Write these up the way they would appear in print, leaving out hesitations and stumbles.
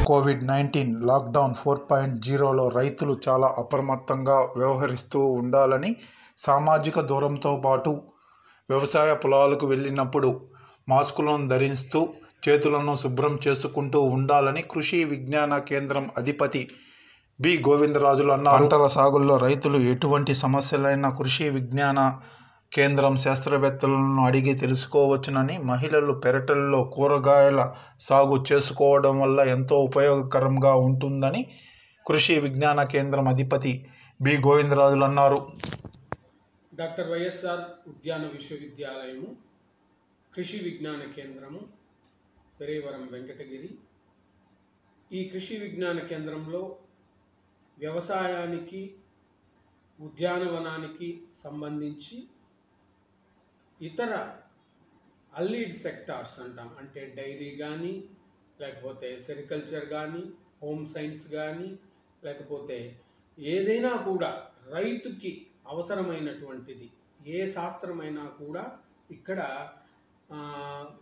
COVID-19 lockdown 4.0లో రైతులు చాలా అప్రమత్తంగా వ్యవహరిస్తూ ఉండాలని, సామాజిక దూరంతో పాటు వ్యవసాయ పొలాలకు వెళ్లినప్పుడు మాస్కులను ధరిస్తూ చేతులను శుభ్రం చేసుకుంటూ ఉండాలని కృషి విజ్ఞాన కేంద్రం అధిపతి బి. గోవిందరాజులు అన్నారు. పంటల సాగులో రైతులు ఎటువంటి సమస్యలైనా కృషి విజ్ఞాన కేంద్రం శాస్త్రవేత్తలను అడిగి తెలుసుకోవచ్చునని, మహిళలు పెరట్లలో కూరగాయల సాగు చేసుకోవడం వల్ల ఎంతో ఉపయోగకరంగా ఉంటుందని కృషి విజ్ఞాన కేంద్రం అధిపతి బి. గోవిందరాజులు అన్నారు. డాక్టర్ వైఎస్ఆర్ ఉద్యాన విశ్వవిద్యాలయము, కృషి విజ్ఞాన కేంద్రము, పెరేవరం వెంకటగిరి. ఈ కృషి విజ్ఞాన కేంద్రంలో వ్యవసాయానికి, ఉద్యానవనానికి సంబంధించి ఇతర అల్లీడ్ సెక్టార్స్ అంటాం, అంటే డైరీ కానీ, లేకపోతే సెరికల్చర్ కానీ, హోమ్ సైన్స్ కానీ, లేకపోతే ఏదైనా కూడా రైతుకి అవసరమైనటువంటిది ఏ శాస్త్రమైనా కూడా ఇక్కడ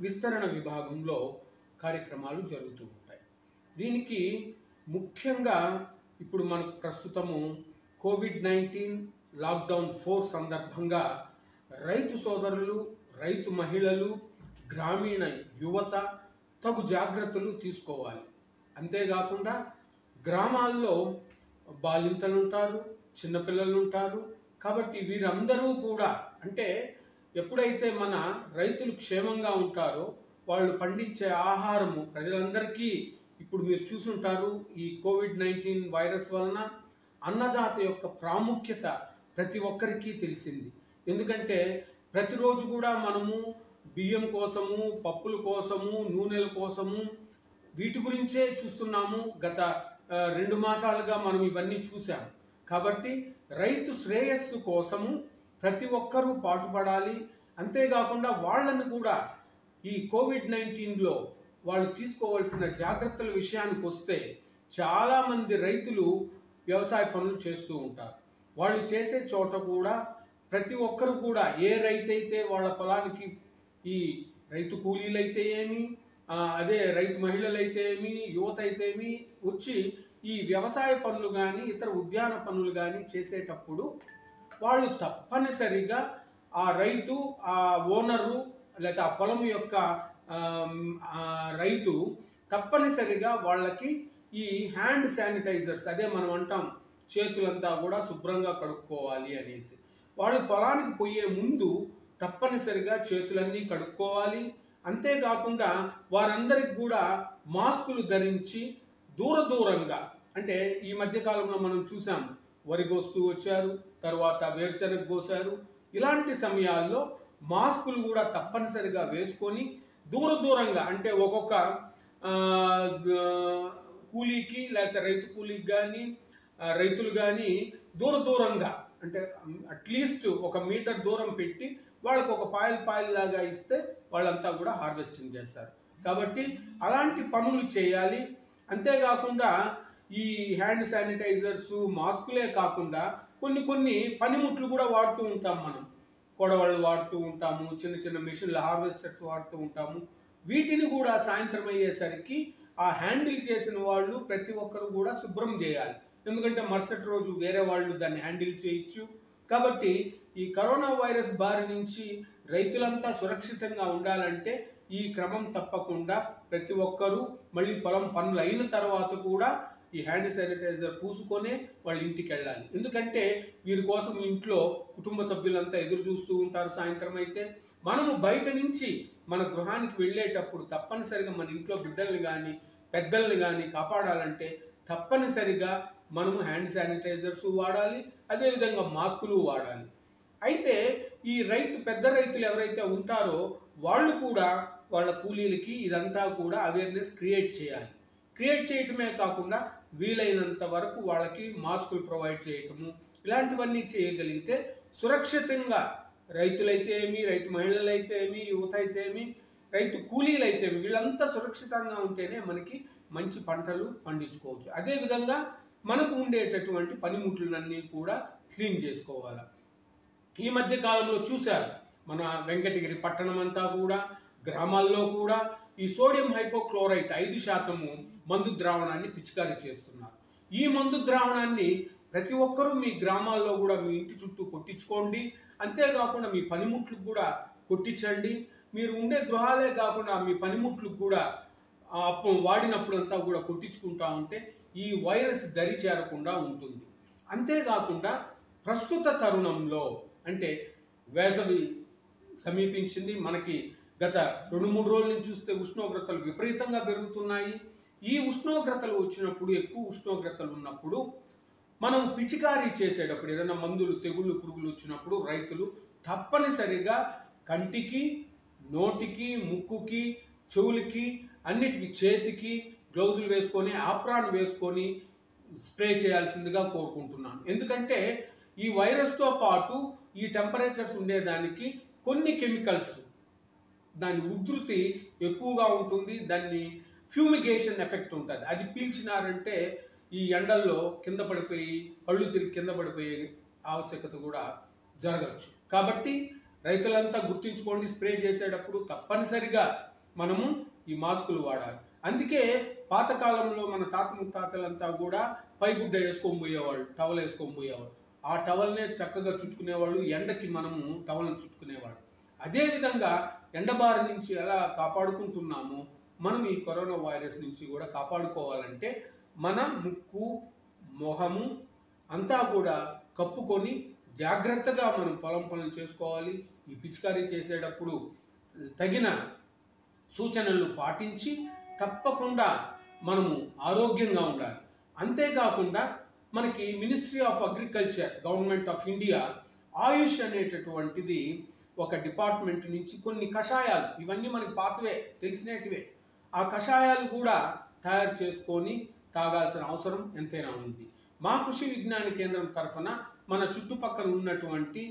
విస్తరణ విభాగంలో కార్యక్రమాలు జరుగుతూ ఉంటాయి. దీనికి ముఖ్యంగా ఇప్పుడు మనకు ప్రస్తుతము కోవిడ్-19 లాక్డౌన్ 4 సందర్భంగా రైతు సోదరులు, రైతు మహిళలు, గ్రామీణ యువత తగు జాగ్రత్తలు తీసుకోవాలి. అంతేకాకుండా గ్రామాల్లో బాలింతలు ఉంటారు, చిన్నపిల్లలు ఉంటారు. కాబట్టి వీరందరూ కూడా, అంటే ఎప్పుడైతే మన రైతులు క్షేమంగా ఉంటారో వాళ్ళు పండించే ఆహారము ప్రజలందరికీ, ఇప్పుడు మీరు చూసుంటారు ఈ కోవిడ్-19 వైరస్ వలన అన్నదాత యొక్క ప్రాముఖ్యత ప్రతి ఒక్కరికి తెలిసింది. ఎందుకంటే ప్రతిరోజు కూడా మనము బియ్యం కోసము, పప్పుల కోసము, నూనెల కోసము వీటి గురించే చూస్తున్నాము. గత 2 మాసాలుగా మనం ఇవన్నీ చూసాము. కాబట్టి రైతు శ్రేయస్సు కోసము ప్రతి ఒక్కరూ పాటుపడాలి. అంతేకాకుండా వాళ్ళను కూడా ఈ కోవిడ్-19లో వాళ్ళు తీసుకోవాల్సిన జాగ్రత్తల విషయానికి వస్తే, చాలామంది రైతులు వ్యవసాయ పనులు చేస్తూ ఉంటారు. వాళ్ళు చేసే చోట కూడా ప్రతి ఒక్కరు కూడా, ఏ రైతు అయితే వాళ్ళ పొలానికి, ఈ రైతు కూలీలైతే ఏమి, అదే రైతు మహిళలైతే ఏమి, యువత అయితే ఏమి వచ్చి ఈ వ్యవసాయ పనులు కానీ, ఇతర ఉద్యాన పనులు కానీ చేసేటప్పుడు వాళ్ళు తప్పనిసరిగా ఆ రైతు, ఆ ఓనరు లేదా ఆ పొలం యొక్క రైతు తప్పనిసరిగా వాళ్ళకి ఈ హ్యాండ్ శానిటైజర్స్, అదే మనం అంటాం చేతులంతా కూడా శుభ్రంగా కడుక్కోవాలి అనేసి, వాళ్ళు పొలానికి పోయే ముందు తప్పనిసరిగా చేతులన్నీ కడుక్కోవాలి. అంతేకాకుండా వారందరికి కూడా మాస్కులు ధరించి దూరంగా, అంటే ఈ మధ్యకాలంలో మనం చూసాం వరి కోస్తూ వచ్చారు, తర్వాత వేరుశెనగ కోసారు. ఇలాంటి సమయాల్లో మాస్కులు కూడా తప్పనిసరిగా వేసుకొని దూరంగా, అంటే ఒక్కొక్క కూలీకి లేకపోతే రైతు కూలీకి కానీ, రైతులు కానీ దూరంగా, అంటే అట్లీస్ట్ 1 మీటర్ దూరం పెట్టి వాళ్ళకు ఒక పాయలు లాగా ఇస్తే వాళ్ళంతా కూడా హార్వెస్టింగ్ చేస్తారు. కాబట్టి అలాంటి పనులు చేయాలి. అంతేకాకుండా ఈ హ్యాండ్ శానిటైజర్స్, మాస్కులే కాకుండా కొన్ని పనిముట్లు కూడా వాడుతూ ఉంటాం. మనం కొడవళ్ళు వాడుతూ ఉంటాము, చిన్న మిషన్లు, హార్వెస్టర్స్ వాడుతూ ఉంటాము. వీటిని కూడా సాయంత్రం అయ్యేసరికి ఆ హ్యాండిల్ చేసిన వాళ్ళు ప్రతి ఒక్కరు కూడా శుభ్రం చేయాలి. ఎందుకంటే మరుసటి రోజు వేరే వాళ్ళు దాన్ని హ్యాండిల్ చేయొచ్చు. కాబట్టి ఈ కరోనా వైరస్ బారి నుంచి రైతులంతా సురక్షితంగా ఉండాలంటే ఈ క్రమం తప్పకుండా ప్రతి ఒక్కరూ మళ్ళీ పొలం పనులు అయిన తర్వాత కూడా ఈ హ్యాండ్ శానిటైజర్ పూసుకొనే వాళ్ళ ఇంటికి వెళ్ళాలి. ఎందుకంటే వీరి కోసం ఇంట్లో కుటుంబ సభ్యులంతా ఎదురు చూస్తూ ఉంటారు. సాయంత్రం అయితే మనము బయట నుంచి మన గృహానికి వెళ్ళేటప్పుడు తప్పనిసరిగా మన ఇంట్లో బిడ్డల్ని కానీ, పెద్దల్ని కానీ కాపాడాలంటే తప్పనిసరిగా మనము హ్యాండ్ శానిటైజర్స్ వాడాలి, అదేవిధంగా మాస్కులు వాడాలి. అయితే ఈ పెద్ద రైతులు ఎవరైతే ఉంటారో వాళ్ళు కూడా వాళ్ళ కూలీలకి ఇదంతా కూడా అవేర్నెస్ క్రియేట్ చేయాలి. క్రియేట్ చేయటమే కాకుండా వీలైనంత వరకు వాళ్ళకి మాస్కులు ప్రొవైడ్ చేయటము, ఇలాంటివన్నీ చేయగలిగితే సురక్షితంగా రైతులైతే ఏమి, రైతు మహిళలైతే ఏమి, యువత అయితే ఏమి, రైతు కూలీలైతే ఏమి, వీళ్ళంతా సురక్షితంగా ఉంటేనే మనకి మంచి పంటలు పండించుకోవచ్చు. అదేవిధంగా మనకు ఉండేటటువంటి పనిముట్లన్నీ కూడా క్లీన్ చేసుకోవాలి. ఈ మధ్య కాలంలో చూశారు మన వెంకటగిరి పట్టణం అంతా కూడా, గ్రామాల్లో కూడా ఈ సోడియం హైపోక్లోరైట్ 5% మందు ద్రావణాన్ని పిచికారీ చేస్తున్నారు. ఈ మందు ద్రావణాన్ని ప్రతి ఒక్కరూ మీ గ్రామాల్లో కూడా మీ ఇంటి చుట్టూ కొట్టించుకోండి. అంతేకాకుండా మీ పనిముట్లకు కూడా కొట్టించండి. మీరు ఉండే గృహాలే కాకుండా మీ పనిముట్లకు కూడా వాడినప్పుడు అంతా కూడా కొట్టించుకుంటా ఉంటే ఈ వైరస్ దరి చేరకుండా ఉంటుంది. అంతేకాకుండా ప్రస్తుత తరుణంలో అంటే వేసవి సమీపించింది. మనకి గత 2-3 రోజుల నుంచి చూస్తే ఉష్ణోగ్రతలు విపరీతంగా పెరుగుతున్నాయి. ఈ ఉష్ణోగ్రతలు వచ్చినప్పుడు, ఎక్కువ ఉష్ణోగ్రతలు ఉన్నప్పుడు మనం పిచికారీ చేసేటప్పుడు ఏదైనా మందులు, తెగుళ్ళు, పురుగులు వచ్చినప్పుడు రైతులు తప్పనిసరిగా కంటికి, నోటికి, ముక్కుకి, చెవులకి, అన్నిటికీ, చేతికి గ్లౌజులు వేసుకొని, ఆప్రాన్ వేసుకొని స్ప్రే చేయాల్సిందిగా కోరుకుంటున్నాను. ఎందుకంటే ఈ వైరస్తో పాటు ఈ టెంపరేచర్స్ ఉండేదానికి కొన్ని కెమికల్స్ దాని ఉధృతి ఎక్కువగా ఉంటుంది. దాన్ని ఫ్యూమిగేషన్ ఎఫెక్ట్ ఉంటుంది. అది పీల్చినారంటే ఈ ఎండల్లో కింద పడిపోయి కళ్ళు తిరిగి కింద పడిపోయే ఆవశ్యకత కూడా జరగచ్చు. కాబట్టి రైతులంతా గుర్తుంచుకోండి, స్ప్రే చేసేటప్పుడు తప్పనిసరిగా మనము ఈ మాస్కులు వాడాలి. అందుకే పాతకాలంలో మన తాత ముత్తాతలంతా కూడా పైగుడ్డ వేసుకొని పోయేవాళ్ళు, టవల్ వేసుకొని పోయేవాళ్ళు. ఆ టవల్నే చక్కగా చుట్టుకునేవాళ్ళు. ఎండకి మనము టవల్ని చుట్టుకునేవాళ్ళు. అదేవిధంగా ఎండబారి నుంచి ఎలా కాపాడుకుంటున్నామో మనం ఈ కరోనా వైరస్ నుంచి కూడా కాపాడుకోవాలంటే మన ముక్కు, మొహము అంతా కూడా కప్పుకొని జాగ్రత్తగా మనం పొలం పనులు చేసుకోవాలి. ఈ పిచికారీ చేసేటప్పుడు తగిన సూచనలు పాటించి తప్పకుండా మనము ఆరోగ్యంగా ఉండాలి. అంతేకాకుండా మనకి ministry of agriculture, government of India Ayush అనేటటువంటిది ఒక డిపార్ట్మెంట్ నుంచి కొన్ని కషాయాలు, ఇవన్నీ మనకి పాతవే తెలిసినటివే, ఆ కషాయాలు కూడా తయారు చేసుకొని తాగాల్సిన అవసరం ఎంతైనా ఉంది. మా కృషి విజ్ఞాన కేంద్రం తరఫున మన చుట్టుపక్కల ఉన్నటువంటి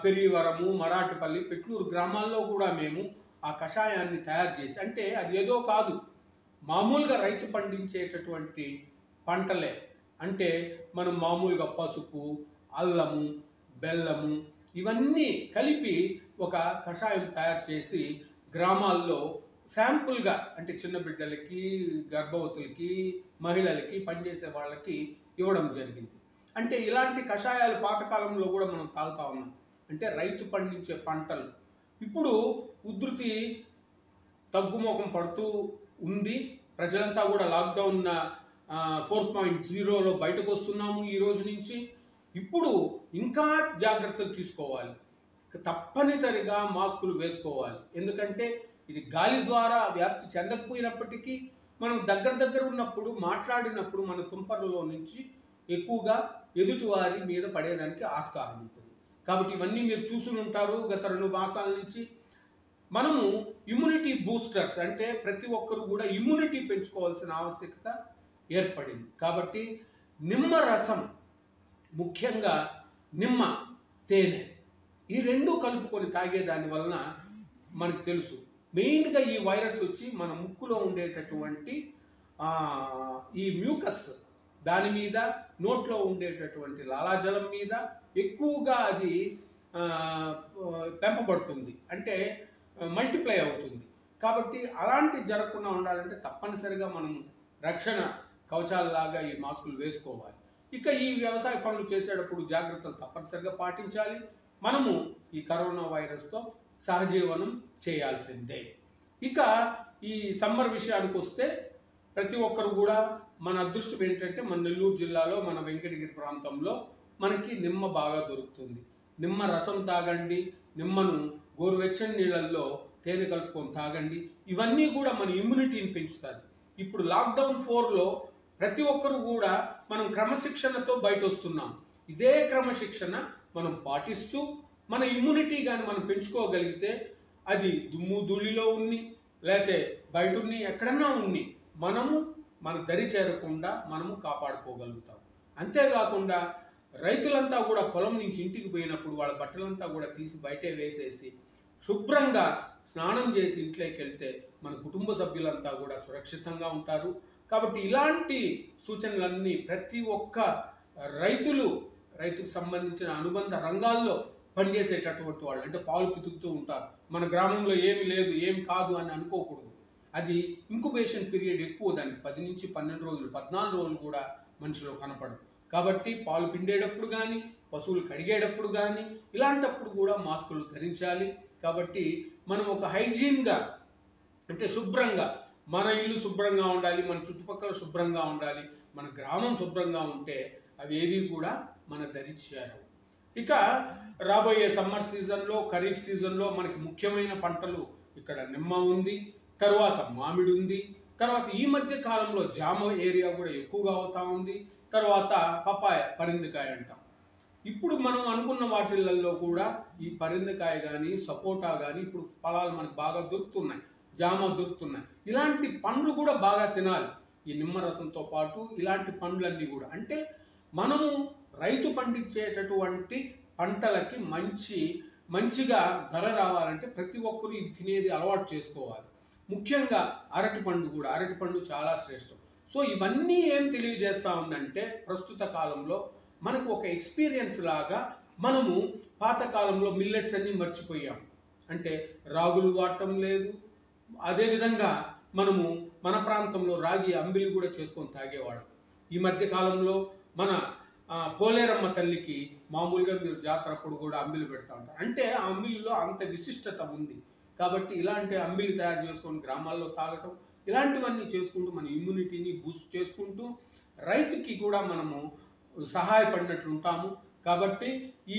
పెరియవరము, మరాఠపల్లి, పెట్లూరు గ్రామాల్లో కూడా మేము ఆ కషాయాన్ని తయారు చేసి, అంటే అది ఏదో కాదు, మామూలుగా రైతు పండించేటటువంటి పంటలే. అంటే మనం మామూలుగా పసుపు, అల్లము, బెల్లము ఇవన్నీ కలిపి ఒక కషాయం తయారు చేసి గ్రామాల్లో శాంపుల్గా, అంటే చిన్న బిడ్డలకి, గర్భవతులకి, మహిళలకి, పనిచేసే వాళ్ళకి ఇవ్వడం జరిగింది. అంటే ఇలాంటి కషాయాలు పాతకాలంలో కూడా మనం తాగుతా ఉన్నాం. అంటే రైతు పండించే పంటలు ఇప్పుడు ఉధృతి తగ్గుముఖం పడుతూ ఉంది. ప్రజలంతా కూడా లాక్డౌన్ 4.0లో బయటకు వస్తున్నాము ఈ రోజు నుంచి. ఇప్పుడు ఇంకా జాగ్రత్తలు తీసుకోవాలి. తప్పనిసరిగా మాస్కులు వేసుకోవాలి. ఎందుకంటే ఇది గాలి ద్వారా వ్యాప్తి చెందకపోయినప్పటికీ మనం దగ్గర ఉన్నప్పుడు, మాట్లాడినప్పుడు మన తుంపర్లలో నుంచి ఎక్కువగా ఎదుటివారి మీద పడేదానికి ఆస్కారం ఉంటుంది. కాబట్టి ఇవన్నీ మీరు చూసి ఉంటారు గత 2 మాసాల నుంచి. మనము ఇమ్యూనిటీ బూస్టర్స్, అంటే ప్రతి ఒక్కరు కూడా ఇమ్యూనిటీ పెంచుకోవాల్సిన ఆవశ్యకత ఏర్పడింది. కాబట్టి నిమ్మ రసం, ముఖ్యంగా నిమ్మ, తేనె, ఈ 2 కలుపుకొని తాగేదాని వలన మనకు తెలుసు మెయిన్గా ఈ వైరస్ వచ్చి మన ముక్కులో ఉండేటటువంటి ఈ మ్యూకస్ దాని మీద, నోట్లో ఉండేటటువంటి లాలాజలం మీద ఎక్కువగా అది పెంపబడుతుంది, అంటే మల్టిప్లై అవుతుంది. కాబట్టి అలాంటి జరగకుండా ఉండాలంటే తప్పనిసరిగా మనం రక్షణ కవచాలలాగా ఈ మాస్కులు వేసుకోవాలి. ఇక ఈ వ్యవసాయ పనులు చేసేటప్పుడు జాగ్రత్తలు తప్పనిసరిగా పాటించాలి. మనము ఈ కరోనా వైరస్తో సహజీవనం చేయాల్సిందే. ఇక ఈ సమ్మర్ విషయానికి వస్తే ప్రతి ఒక్కరు కూడా మన అదృష్టం ఏంటంటే మన నెల్లూరు జిల్లాలో, మన వెంకటగిరి ప్రాంతంలో మనకి నిమ్మ బాగా దొరుకుతుంది. నిమ్మ రసం తాగండి, నిమ్మను గోరువెచ్చని నీళ్ళల్లో తేనె కలుపుకొని తాగండి. ఇవన్నీ కూడా మన ఇమ్యూనిటీని పెంచుతాయి. ఇప్పుడు లాక్డౌన్ 4లో ప్రతి ఒక్కరు కూడా మనం క్రమశిక్షణతో బయట వస్తున్నాం. ఇదే క్రమశిక్షణ మనం పాటిస్తూ మన ఇమ్యూనిటీ కానీ మనం పెంచుకోగలిగితే అది దుమ్ము ధూళిలో ఉన్ని, లేకపోతే బయట ఉన్ని, ఎక్కడన్నా ఉన్ని మనము మన దరి చేరకుండా మనము కాపాడుకోగలుగుతాం. అంతేకాకుండా రైతులంతా కూడా పొలం నుంచి ఇంటికి పోయినప్పుడు వాళ్ళ బట్టలంతా కూడా తీసి బయటే వేసేసి శుభ్రంగా స్నానం చేసి ఇంట్లోకి వెళ్తే మన కుటుంబ సభ్యులంతా కూడా సురక్షితంగా ఉంటారు. కాబట్టి ఇలాంటి సూచనలన్నీ ప్రతి ఒక్క రైతుకు సంబంధించిన అనుబంధ రంగాల్లో పనిచేసేటటువంటి వాళ్ళు, అంటే పాలు పితుకుతూ ఉంటారు, మన గ్రామంలో ఏమి లేదు, ఏమి కాదు అని అనుకోకూడదు. అది ఇంక్యుబేషన్ పీరియడ్ ఎక్కువ, దానికి 10 నుంచి 12 రోజులు 14 రోజులు కూడా మనిషిలో కనపడదు. కాబట్టి పాలు పిండేటప్పుడు కానీ, పశువులు కడిగేటప్పుడు కానీ, ఇలాంటప్పుడు కూడా మాస్కులు ధరించాలి. కాబట్టి మనం ఒక హైజీన్గా, అంటే శుభ్రంగా, మన ఇల్లు శుభ్రంగా ఉండాలి, మన చుట్టుపక్కల శుభ్రంగా ఉండాలి, మన గ్రామం శుభ్రంగా ఉంటే అవి ఏవి కూడా మన దరి చేరవు. ఇక రాబోయే సమ్మర్ సీజన్లో, ఖరీఫ్ సీజన్లో మనకి ముఖ్యమైన పంటలు ఇక్కడ నిమ్మ ఉంది, తర్వాత మామిడి ఉంది, తర్వాత ఈ మధ్య కాలంలో జామ ఏరియా కూడా ఎక్కువగా అవుతా ఉంది, తర్వాత పపాయ, పరిందికాయ అంటాం. ఇప్పుడు మనం అనుకున్న వాటిల్లో కూడా ఈ పరిందికాయ కానీ, సపోటా కానీ ఇప్పుడు ఫలాలు మనకు బాగా దొరుకుతున్నాయి, జామ దొరుకుతున్నాయి. ఇలాంటి పండ్లు కూడా బాగా తినాలి. ఈ నిమ్మరసంతో పాటు ఇలాంటి పండ్లన్నీ కూడా, అంటే మనము రైతు పండించేటటువంటి పంటలకి మంచిగా ధర రావాలంటే ప్రతి ఒక్కరూ ఇది తినేది అలవాటు చేసుకోవాలి. ముఖ్యంగా అరటిపండు కూడా, అరటిపండు చాలా శ్రేష్టం. సో ఇవన్నీ ఏం తెలియజేస్తూ ఉందంటే ప్రస్తుత కాలంలో మనకు ఒక ఎక్స్పీరియన్స్ లాగా మనము పాతకాలంలో మిల్లెట్స్ అన్నీ మర్చిపోయాం. అంటే రాగులు వాడటం లేదు. అదేవిధంగా మనము మన ప్రాంతంలో రాగి అంబిలి కూడా చేసుకొని తాగేవాళ్ళం. ఈ మధ్య కాలంలో మన పోలేరమ్మ తల్లికి మామూలుగా మీరు జాతరప్పుడు కూడా అంబిలి పెడతా ఉంటారు. అంటే ఆ అంబిలిలో అంత విశిష్టత ఉంది. కాబట్టి ఇలాంటి అంబిలి తయారు చేసుకొని గ్రామాల్లో తాగటం, ఇలాంటివన్నీ చేసుకుంటూ మన ఇమ్యూనిటీని బూస్ట్ చేసుకుంటూ రైతుకి కూడా మనము సహాయపడినట్లు ఉంటాము. కాబట్టి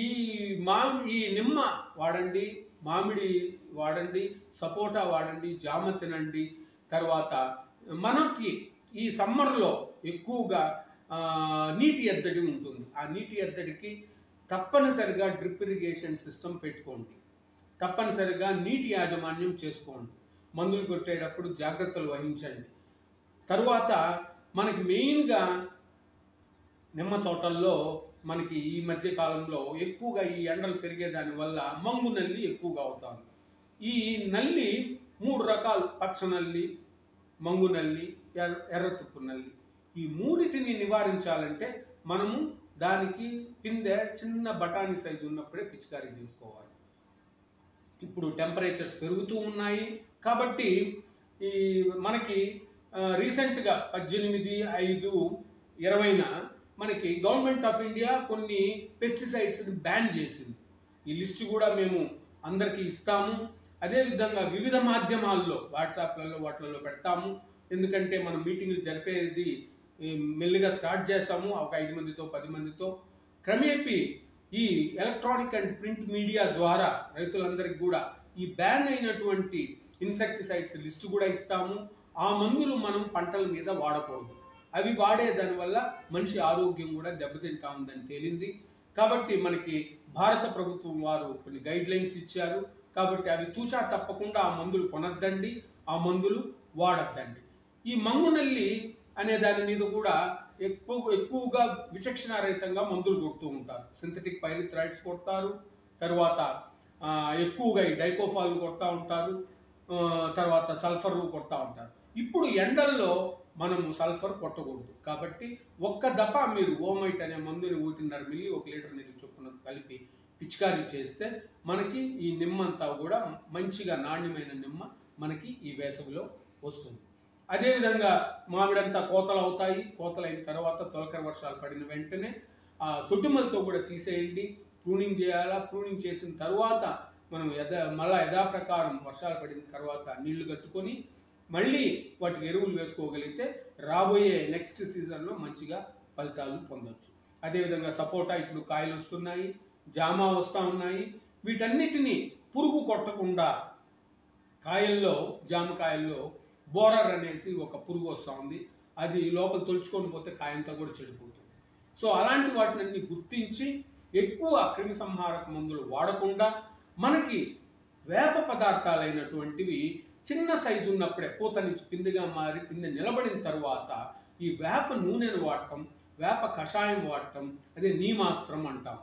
ఈ నిమ్మ వాడండి, మామిడి వాడండి, సపోటా వాడండి, జామ తినండి. తర్వాత మనకి ఈ సమ్మర్లో ఎక్కువగా నీటి ఎద్దడి ఉంటుంది. ఆ నీటి ఎద్దడికి తప్పనిసరిగా డ్రిప్ ఇరిగేషన్ సిస్టమ్ పెట్టుకోండి, తప్పనిసరిగా నీటి యాజమాన్యం చేసుకోండి, మందులు కొట్టేటప్పుడు జాగ్రత్తలు వహించండి. తరువాత మనకి మెయిన్గా నిమ్మ తోటల్లో మనకి ఈ మధ్య కాలంలో ఎక్కువగా ఈ ఎండలు పెరిగేదాని వల్ల మంగు నల్లి ఎక్కువగా అవుతుంది. ఈ నల్లి 3 రకాలు: పచ్చ నల్లి, మంగు నల్లి, ఎర్రతుప్పు నల్లి. ఈ మూడిటిని నివారించాలంటే మనము దానికి పిందె చిన్న బఠానీ సైజు ఉన్నప్పుడే పిచికారీ చేసుకోవాలి. ఇప్పుడు టెంపరేచర్స్ పెరుగుతూ ఉన్నాయి కాబట్టి మనకి రీసెంట్గా 18/5/20 మనకి గవర్నమెంట్ ఆఫ్ ఇండియా కొన్ని పెస్టిసైడ్స్ని బ్యాన్ చేసింది. ఈ లిస్ట్ కూడా మేము అందరికీ ఇస్తాము. అదేవిధంగా వివిధ మాధ్యమాల్లో, వాట్సాప్లలో వాటిలలో పెడతాము. ఎందుకంటే మనం మీటింగ్లు జరిపేది మెల్లిగా స్టార్ట్ చేస్తాము, ఒక 5 మందితో 10 మందితో. క్రమేపీ ఈ ఎలక్ట్రానిక్ అండ్ ప్రింట్ మీడియా ద్వారా రైతులందరికీ కూడా ఈ బ్యాన్ అయినటువంటి ఇన్సెక్టిసైడ్స్ లిస్టు కూడా ఇస్తాము. ఆ మందులు మనం పంటల మీద వాడకూడదు. అవి వాడే దానివల్ల మనిషి ఆరోగ్యం కూడా దెబ్బతింటా ఉందని తేలింది. కాబట్టి మనకి భారత ప్రభుత్వం వారు కొన్ని గైడ్ లైన్స్ ఇచ్చారు. కాబట్టి అవి తూచా తప్పకుండా ఆ మందులు కొనద్దండి, ఆ మందులు వాడద్దండి. ఈ మంగు నల్లి అనే దాని మీద కూడా ఎక్కువగా విచక్షణారహితంగా మందులు కొడుతూ ఉంటారు. సింథటిక్ పైరిథ్రాయిడ్స్ కొడతారు, తర్వాత ఎక్కువగా ఈ డైకోఫాల్ కొడతా ఉంటారు, తర్వాత సల్ఫర్ కొడతా ఉంటారు. ఇప్పుడు ఎండల్లో మనము సల్ఫర్ కొట్టకూడదు. కాబట్టి ఒక్క దఫా మీరు ఓమైట్ అనే మందుని 1.5 మిల్లీ 1 లీటర్ నీళ్ళు చొప్పున కలిపి పిచికారీ చేస్తే మనకి ఈ నిమ్మంతా కూడా మంచిగా నాణ్యమైన నిమ్మ మనకి ఈ వేసవిలో వస్తుంది. అదేవిధంగా మామిడంతా కోతలు అవుతాయి. కోతలు అయిన తర్వాత తొలకరి వర్షాలు పడిన వెంటనే ఆ తొట్టుమలతో కూడా తీసేయండి, ప్రూనింగ్ చేయాలా. ప్రూనింగ్ చేసిన తర్వాత మనం మళ్ళీ యథాప్రకారం వర్షాలు పడిన తర్వాత నీళ్లు కట్టుకొని మళ్ళీ వాటికి ఎరువులు వేసుకోగలిగితే రాబోయే నెక్స్ట్ సీజన్లో మంచిగా ఫలితాలు పొందవచ్చు. అదేవిధంగా సపోటా ఇప్పుడు కాయలు వస్తున్నాయి, జామ వస్తూ ఉన్నాయి. వీటన్నిటినీ పురుగు కొట్టకుండా కాయల్లో, జామకాయల్లో బోరర్ అనేసి ఒక పురుగు వస్తూ ఉంది. అది లోపల తొలుచుకొని పోతే కాయంతా కూడా చెడిపోతుంది. సో అలాంటి వాటిని గుర్తించి ఎక్కువ క్రిమి సంహారక మందులు వాడకుండా మనకి వేప పదార్థాలైనటువంటివి చిన్న సైజు ఉన్నప్పుడే పూత నుంచి పిందెగా మారి పిందె నిలబడిన తర్వాత ఈ వేప నూనెను వాడటం, వేప కషాయం వాడటం, అదే నీమాస్త్రం అంటాం.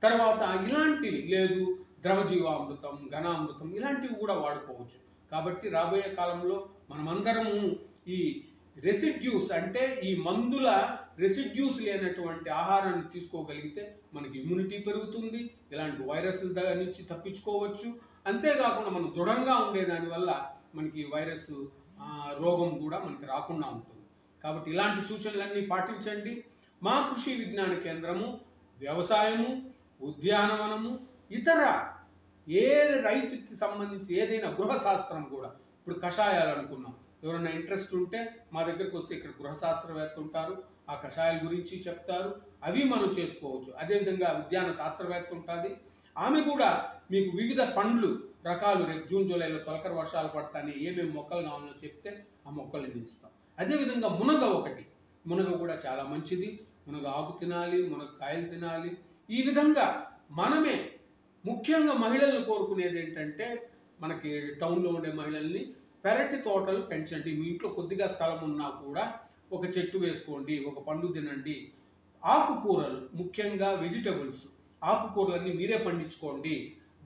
తర్వాత ఇలాంటివి లేదు ద్రవజీవామృతం, ఘనామృతం ఇలాంటివి కూడా వాడుకోవచ్చు. కాబట్టి రాబోయే కాలంలో మనమందరము ఈ రెసిడ్యూస్, అంటే ఈ మందుల రెసిడ్యూస్ లేనటువంటి ఆహారాన్ని తీసుకోగలిగితే మనకి ఇమ్యూనిటీ పెరుగుతుంది, ఇలాంటి వైరస్ల నుంచి తప్పించుకోవచ్చు. అంతేకాకుండా మనం దృఢంగా ఉండేదాని వల్ల మనకి వైరస్ రోగం కూడా మనకి రాకుండా ఉంటుంది. కాబట్టి ఇలాంటి సూచనలన్నీ పాటించండి. మా కృషి విజ్ఞాన కేంద్రము వ్యవసాయము, ఉద్యానవనము, ఇతర ఏ రైతుకి సంబంధించి ఏదైనా గృహశాస్త్రం కూడా, ఇప్పుడు కషాయాలు అనుకున్నాం, ఎవరైనా ఇంట్రెస్ట్ ఉంటే మా దగ్గరికి వస్తే ఇక్కడ గృహశాస్త్రవేత్త ఉంటారు, ఆ కషాయాల గురించి చెప్తారు, అవి మనం చేసుకోవచ్చు. అదేవిధంగా ఉద్యాన శాస్త్రవేత్త ఉంటుంది, ఆమె కూడా మీకు వివిధ పండ్లు రకాలు రేపు జూన్ జూలైలో తొలకర వర్షాలు పడతానే ఏమేమి మొక్కలు కావాలో చెప్తే ఆ మొక్కలు ఇస్తాం. అదేవిధంగా మునగ మునగ కూడా చాలా మంచిది. మునగ ఆకు తినాలి, మునగ కాయలు తినాలి. ఈ విధంగా మనమే ముఖ్యంగా మహిళలను కోరుకునేది ఏంటంటే, మనకి టౌన్లో ఉండే మహిళల్ని పెరటి తోటలు పెంచండి. మీ ఇంట్లో కొద్దిగా స్థలం ఉన్నా కూడా ఒక చెట్టు వేసుకోండి, ఒక పండు తినండి. ఆకుకూరలు, ముఖ్యంగా వెజిటబుల్స్, ఆకుకూరలన్నీ మీరే పండించుకోండి.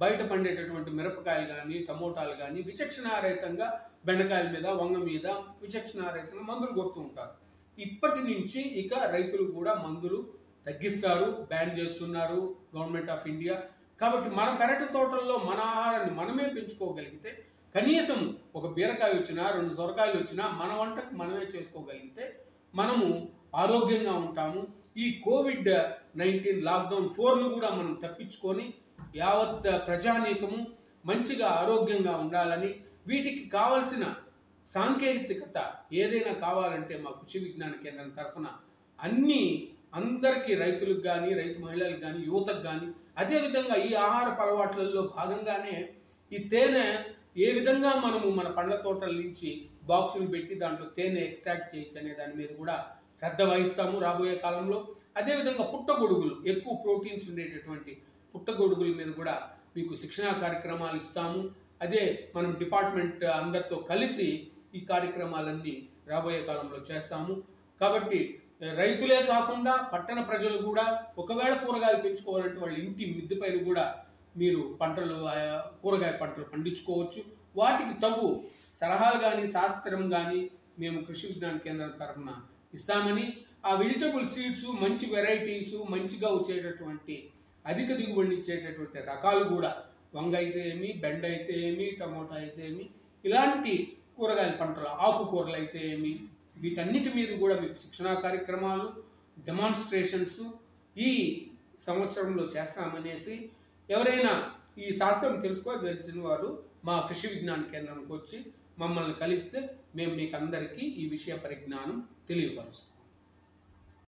బయట పండేటటువంటి మిరపకాయలు కానీ టమోటాలు కానీ విచక్షణారహితంగా బెండకాయల మీద, వంగ మీద విచక్షణారహితంగా మందులు కొడుతూ ఉంటారు. ఇప్పటి నుంచి ఇక రైతులు కూడా మందులు తగ్గిస్తారు, బ్యాన్ చేస్తున్నారు గవర్నమెంట్ ఆఫ్ ఇండియా. కాబట్టి మన పెరటి తోటల్లో మన ఆహారాన్ని మనమే పెంచుకోగలిగితే, కనీసం ఒక బీరకాయ వచ్చినా 2 సొరకాయలు వచ్చినా మన వంటకు మనమే చేసుకోగలిగితే మనము ఆరోగ్యంగా ఉంటాము. ఈ కోవిడ్-19 లాక్డౌన్ 4ను కూడా మనం తప్పించుకొని యావత్ ప్రజానీకము మంచిగా ఆరోగ్యంగా ఉండాలని, వీటికి కావలసిన సాంకేతికత ఏదైనా కావాలంటే మా కృషి విజ్ఞాన కేంద్రం తరఫున అందరికీ, రైతులకు కానీ, రైతు మహిళలకు కానీ, యువతకు కానీ, అదేవిధంగా ఈ ఆహారపు అలవాట్లలో భాగంగానే ఈ తేనె ఏ విధంగా మనము మన పండ్ల తోటల నుంచి బాక్సులు పెట్టి దాంట్లో తేనె ఎక్స్ట్రాక్ట్ చేయొచ్చు అనే దాని మీద కూడా శ్రద్ధ వహిస్తాము రాబోయే కాలంలో. అదేవిధంగా పుట్టగొడుగులు, ఎక్కువ ప్రోటీన్స్ ఉండేటటువంటి పుట్టగొడుగుల మీద కూడా మీకు శిక్షణా కార్యక్రమాలు ఇస్తాము. అదే మనం డిపార్ట్మెంట్ అందరితో కలిసి ఈ కార్యక్రమాలన్నీ రాబోయే కాలంలో చేస్తాము. కాబట్టి రైతులే కాకుండా పట్టణ ప్రజలు కూడా ఒకవేళ కూరగాయలు పెంచుకోవాలంటే వాళ్ళ ఇంటి మిద్దె పైన కూడా మీరు కూరగాయ పంటలు పండించుకోవచ్చు. వాటికి తగు సలహాలు కానీ, శాస్త్రం కానీ మేము కృషి విజ్ఞాన కేంద్రం తరఫున ఇస్తామని, ఆ వెజిటబుల్ సీడ్స్ మంచి వెరైటీస్, మంచిగా వచ్చేటటువంటి అధిక దిగుబడిని ఇచ్చేటటువంటి రకాలు కూడా, వంగ అయితే ఏమి, బెండ అయితే ఏమి, టమోటా అయితే ఏమి, ఇలాంటి కూరగాయల పంటలు, ఆకుకూరలు అయితే ఏమి, వీటన్నిటి మీద కూడా మీకు శిక్షణా కార్యక్రమాలు, డెమాన్స్ట్రేషన్స్ ఈ సంవత్సరంలో చేస్తామనేసి, ఎవరైనా ఈ శాస్త్రం తెలిసిన వారు మా కృషి విజ్ఞాన కేంద్రానికి వచ్చి మమ్మల్ని కలిస్తే మేము మీకు అందరికీ ఈ విషయ పరిజ్ఞానం తెలియపరుస్తాం.